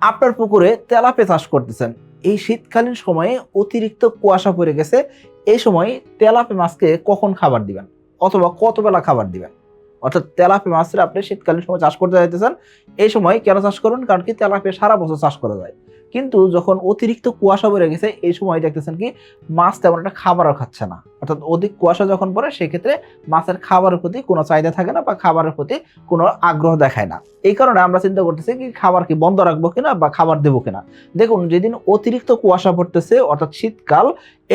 আপনার পুকুরে তেলাপিয়া চাষ করতেছেন, এই শীতকালীন সময়ে অতিরিক্ত কুয়াশা পড়ে গেছে। এই সময় তেলাপিয়া মাছকে কখন খাবার দিবেন অথবা কত বেলা খাবার দিবেন? অর্থাৎ তেলাপিয়া মাছের আপনি শীতকালীন সময় চাষ করতে চাইতেছেন, এই সময় কেন চাষ করুন? কারণ কি তেলাপিয়া সারা বছর চাষ করা যায়, কিন্তু যখন অতিরিক্ত কুয়াশা পড়ে গেছে এই সময় দেখতেছেন কি মাছ তেমন একটা খাবারও খাচ্ছে না। অর্থাৎ অধিক কুয়াশা যখন পড়ে সেক্ষেত্রে মাছের খাবারের প্রতি কোনো চাহিদা থাকে না বা খাবারের প্রতি কোনো আগ্রহ দেখায় না। এই কারণে আমরা চিন্তা করতেছি কি খাবার কি বন্ধ রাখবো কিনা বা খাবার দেবো কিনা। দেখুন, যেদিন অতিরিক্ত কুয়াশা পড়তেছে অর্থাৎ শীতকাল,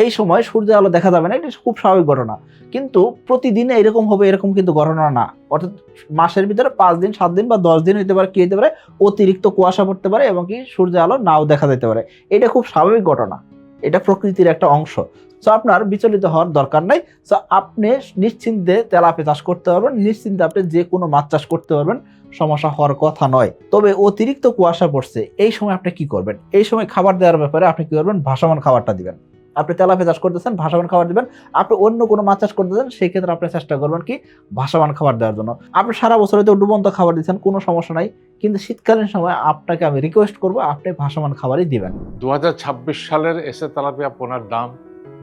এই সময় সূর্যের আলো দেখা যাবে না, এটা খুব স্বাভাবিক ঘটনা। কিন্তু প্রতিদিন এরকম হবে এরকম কিন্তু ঘটনা না। অর্থাৎ মাসের ভিতরে 5 দিন 7 দিন বা 10 দিন হইতে পারে, কি হইতে পারে, অতিরিক্ত কুয়াশা পড়তে পারে এবং কি সূর্যের আলো নাও দেখা যেতে পারে। এটা খুব স্বাভাবিক ঘটনা, এটা প্রকৃতির একটা অংশ। সো আপনার বিচলিত হওয়ার দরকার নাই। সো আপনি নিশ্চিন্তে তেলাপিয়া চাষ করতে পারবেন, নিশ্চিন্তে আপনি যে কোনো মাছ চাষ করতে পারবেন, সমস্যা হওয়ার কথা নয়। তবে অতিরিক্ত কুয়াশা পড়ছে এই সময় আপনি কি করবেন? এই সময় খাবার দেওয়ার ব্যাপারে আপনি কি করবেন? ভাসমান খাবারটা দিবেন। আপনি তেলাপিয়া চাষ করতেছেন, ভাসমান খাবার দিবেন। আপনি অন্য কোনো মাছ চাষ করতেছেন, সেই ক্ষেত্রে আপনি চেষ্টা করবেন কি ভাসমান খাবার দেওয়ার জন্য। আপনি সারা বছর হয়তো ডুবন্ত খাবার দিচ্ছেন, কোনো সমস্যা নাই, কিন্তু শীতকালীন সময় আপনাকে আমি রিকোয়েস্ট করবো আপনি ভাসমান খাবারই দিবেন। 2026 সালের এসে তেলাপিয়া পোনার দাম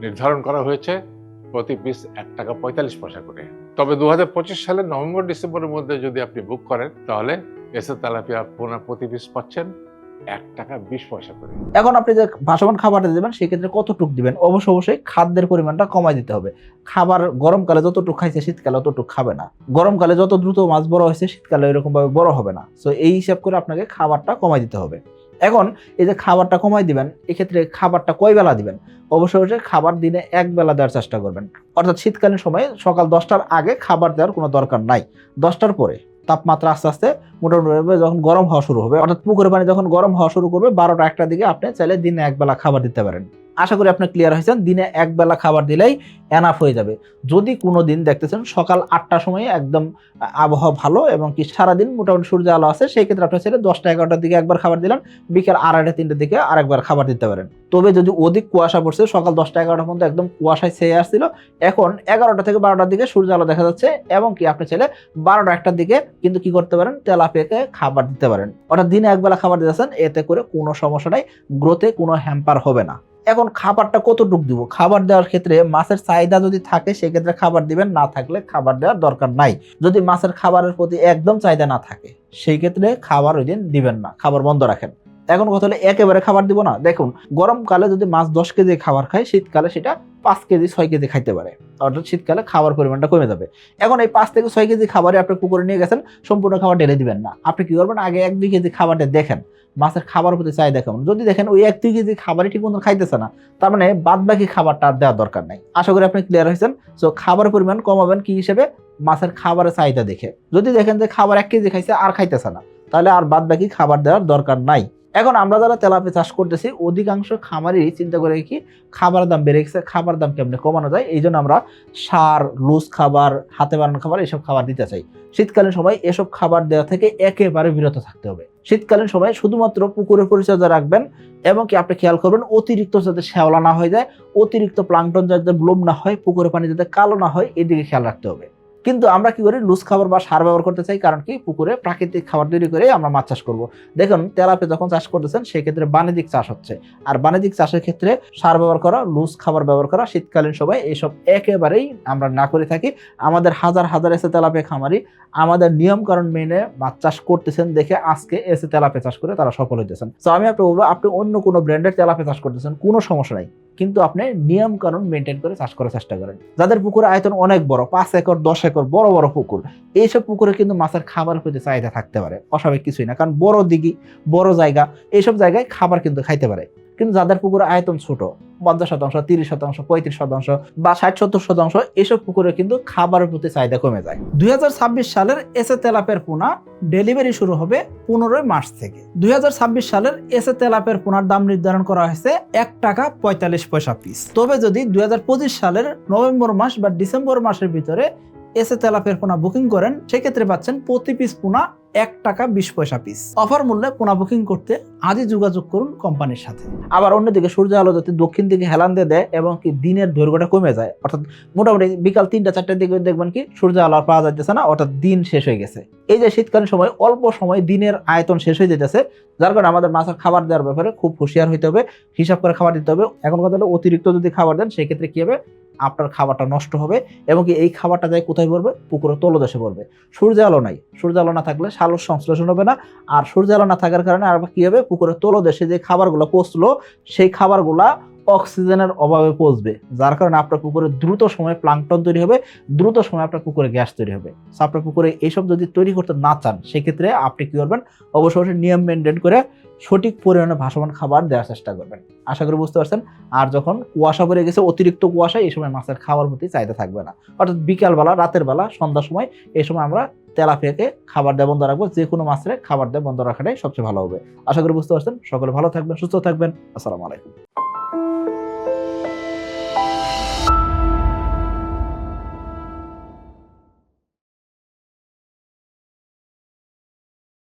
নির্ধারণ করা হয়েছে প্রতি পিস 1 টাকা 45 পয়সা করে। তবে 2025 সালের নভেম্বর ডিসেম্বরের মধ্যে যদি আপনি বুক করেন তাহলে এসে তেলাপিয়া পোনা প্রতি পিস পাচ্ছেন 1 টাকা 20 পয়সা করে। এখন আপনি যে ভাসমান খাবারটা দিবেন সেক্ষেত্রে কতটুকু দিবেন? অবশ্যই খাদ্যের পরিমাণটা কমাই দিতে হবে। খাবার গরমকালে যতটুকু খাইছে শীতকালে অতটুকু খাবে না। গরমকালে যত দ্রুত মাছ বড় হয়েছে শীতকালে এরকম ভাবে বড় হবে না। সো এই হিসাব করে আপনাকে খাবারটা কমাই দিতে হবে। এখন এই যে খাবারটা কমাই দিবেন, এক্ষেত্রে খাবারটা কয় বেলা দিবেন? অবশ্যই খাবার দিনে 1 বেলা দেওয়ার চেষ্টা করবেন। অর্থাৎ শীতকালীন সময়ে সকাল 10টার আগে খাবার দেওয়ার কোনো দরকার নাই। 10টার পরে তাপমাত্রা আস্তে আস্তে মোটামুটি যখন গরম হওয়া শুরু হবে, অর্থাৎ পুকুরের পানি যখন গরম হওয়া শুরু করবে 12টা 1টার দিকে আপনি চাইলে দিনে 1 বেলা খাবার দিতে পারেন। আশা করি আপনি ক্লিয়ার হয়েছেন। দিনে 1 বেলা খাবার দিলেই এনাফ হয়ে যাবে। যদি কোনো দিন দেখতেছেন সকাল 8টার সময় একদম আবহাওয়া ভালো এবং কি সারাদিন মোটামুটি সূর্য আলো আছে, সেই ক্ষেত্রে আপনি চাইলে 10টা 11টার দিকে একবার খাবার দিলেন, বিকেল 2:30 3টার দিকে আরেকবার খাবার দিতে পারেন। তবে যদি অধিক কুয়াশা পড়ছে, সকাল 10টা 11টা পর্যন্ত একদম কুয়াশায় ছেয়ে আসছিল, এখন 11টা থেকে 12টার দিকে সূর্য আলো দেখা যাচ্ছে এবং কি আপনি চাইলে 12টা 1টার দিকে কিন্তু কি করতে পারেন? তেলাপিয়াকে খাবার দিতে পারেন। অর্থাৎ দিনে 1 বেলা খাবার দিতেছেন, এতে করে কোনো সমস্যা নাই, গ্রোথে কোনো হ্যাম্পার হবে না। এখন খাবারটা কতটুকু দিব? খাবার দেওয়ার ক্ষেত্রে মাছের চাহিদা যদি থাকে সেক্ষেত্রে খাবার দিবেন, না থাকলে খাবার দেওয়ার দরকার নাই। যদি মাছের খাবারের প্রতি একদম চাহিদা না থাকে সেই ক্ষেত্রে খাবার ওই দিন দিবেন না, খাবার বন্ধ রাখেন। এখন কথা হলো একেবারে খাবার দিব না। দেখুন, গরমকালে যদি মাছ 10 কেজি খাবার খায়, শীতকালে সেটা 5 কেজি 6 কেজি খাইতে পারে। অর্থাৎ শীতকালে খাবার পরিমাণটা কমে যাবে। এখন এই 5 থেকে 6 কেজি খাবারে আপনি পুকুরে নিয়ে গেছেন, সম্পূর্ণ খাবার ঢেলে দিবেন না। আপনি কি করবেন? আগে 1-2 কেজি খাবারটা দেখেন মাছের খাবার প্রতি চাহিদা কেমন। যদি দেখেন ওই 1-2 কেজি খাবারই ঠিক মতো খাইতেছে না, তার মানে বাদ বাকি খাবারটা আর দেওয়ার দরকার নাই। আশা করি আপনি ক্লিয়ার হয়েছেন। সো খাবারের পরিমাণ কমাবেন কি হিসেবে? মাছের খাবারের চাহিদা দেখে। যদি দেখেন যে খাবার 1 কেজি খাইছে আর খাইতেছে না, তাহলে আর বাদ বাকি খাবার দেওয়ার দরকার নাই। এখন আমরা যারা তেলাপিয়া চাষ করতেছি অধিকাংশ খামারই চিন্তা করে কি খাবার দাম বেড়ে গেছে, খাবার দাম কেমনে কমানো যায়, এই জন্য আমরা সার, লুজ খাবার, হাতে বানানো খাবার এইসব খাবার দিতে চাই। শীতকালীন সময় এসব খাবার দেওয়া থেকে একেবারে বিরত থাকতে হবে। শীতকালীন সময় শুধুমাত্র পুকুরের পরিচর্যা রাখবেন এবং কি আপনি খেয়াল করবেন অতিরিক্ত যাতে শ্যাওলা না হয়ে যায়, অতিরিক্ত প্লাঙ্কটন যাতে ব্লুম না হয়, পুকুরের পানি যাতে কালো না হয়, এদিকে খেয়াল রাখতে হবে। কিন্তু আমরা কি করি? লুজ খাবার বা সার ব্যবহার করতে চাই, কারণ কি পুকুরে প্রাকৃতিক খাবার তৈরি করে আমরা মাছ চাষ করব। দেখুন, তেলাপিয়া যখন চাষ করতেছেন সেক্ষেত্রে বাণিজ্যিক চাষ হচ্ছে, আর বাণিজ্যিক চাষের ক্ষেত্রে সার ব্যবহার করা, লুজ খাবার ব্যবহার করা শীতকালীন সময় এইসব একেবারেই আমরা না করে থাকি। আমাদের হাজার হাজার এসে তেলাপিয়া খামারি আমাদের নিয়ম কারণ মেনে মাছ চাষ করতেছেন দেখে আজকে এসে তেলাপিয়া চাষ করে তারা সফল হইতেছেন। তো আমি আপনি বলবো, আপনি অন্য কোনো ব্র্যান্ডের তেলাপিয়া চাষ করতেছেন, কোনো সমস্যা নাই, কিন্তু আপনি নিয়ম কানুন মেনটেন করে চাষ করার চেষ্টা করেন। যাদের পুকুরে আয়তন অনেক বড়, 5 একর 10 একর বড় বড় পুকুর, এইসব পুকুরে কিন্তু মাছের খাবারের প্রতি চাহিদা থাকতে পারে, অস্বাভাবিক কিছুই না, কারণ বড় দিঘি, বড় জায়গা, এইসব জায়গায় খাবার কিন্তু খাইতে পারে। কিন্তু যাদের পুকুরে আয়তন ছোট, 50%, 30%, 35% বা 60-70%, এসব পুকুরে কিন্তু খাবারের প্রতি চাহিদা কমে যায়। 2026 সালের এসে তেলাপিয়ার পোনা ডেলিভারি শুরু হবে 15 মার্চ থেকে। 2026 সালের এসে তেলাপিয়ার পোনার দাম নির্ধারণ করা হয়েছে 1 টাকা 45 পয়সা পিস। তবে যদি 2025 সালের নভেম্বর মাস বা ডিসেম্বর মাসের ভিতরে এসে তেলাপিয়ার পোনা বুকিং করেন, সেক্ষেত্রে পাচ্ছেন প্রতি পিস পোনা ৳1.20 পিস। অফার মূল্যে পোনা বুকিং করতে আজই যোগাযোগ করুন কোম্পানির সাথে। আবার অন্যদিকে সূর্য আলো যদি দক্ষিণ দিকে হেলান দিয়ে দেয় এবং কি দিনের দৈর্ঘ্যটা কমে যায়, অর্থাৎ মোটামুটি বিকাল 3টা-4টার দিকে দেখবেন কি সূর্য আলো আর পাওয়া যাইতেছে না, অর্থাৎ দিন শেষ হয়ে গেছে। এই যে শীতকালীন সময় অল্প সময় দিনের আয়তন শেষ হয়ে যেতেছে, যার কারণে আমাদের মাছের খাবার দেওয়ার ব্যাপারে খুব হুঁশিয়ার হইতে হবে, হিসাব করে খাবার দিতে হবে। এখন কথা হলো অতিরিক্ত যদি খাবার দেন সেই ক্ষেত্রে কি হবে, আপনার খাবারটা নষ্ট হবে এবং কি এই খাবারটা যায় কোথায় পড়বে, পুকুরের তলদেশে পড়বে। সূর্য আলো নাই, সূর্য আলো না থাকলে সালোক সংশ্লেষণ হবে না, আর সূর্য আলো না থাকার কারণে আর কি হবে, পুকুরের তলদেশে যে খাবারগুলো পচলো সেই খাবারগুলা অক্সিজেনের অভাবে পচবে, যার কারণে আপনার পুকুরে দ্রুত সময়ে প্লাঙ্কটন তৈরি হবে, দ্রুত সময়ে আপনার পুকুরে গ্যাস তৈরি হবে। সো আপনার পুকুরে এইসব যদি তৈরি করতে না চান সেক্ষেত্রে আপনি কি করবেন, অবশ্যই নিয়ম মেনটেন করে সঠিক পরিমাণে ভাসমান খাবার দেওয়ার চেষ্টা করবেন। আশা করি বুঝতে পারছেন। আর যখন কুয়াশা পড়ে গেছে, অতিরিক্ত কুয়াশা, এই সময় মাছের খাবার প্রতি চাহিদা থাকবে না, অর্থাৎ বিকালবেলা, রাতের বেলা, সন্ধ্যার সময়, এই সময় আমরা তেলাপিয়াকে খাবার দেওয়া বন্ধ রাখবো। যে কোনো মাছের খাবার দেওয়া বন্ধ রাখাটাই সবচেয়ে ভালো হবে। আশা করি বুঝতে পারছেন। সকলে ভালো থাকবেন, সুস্থ থাকবেন। আসসালামু আলাইকুম।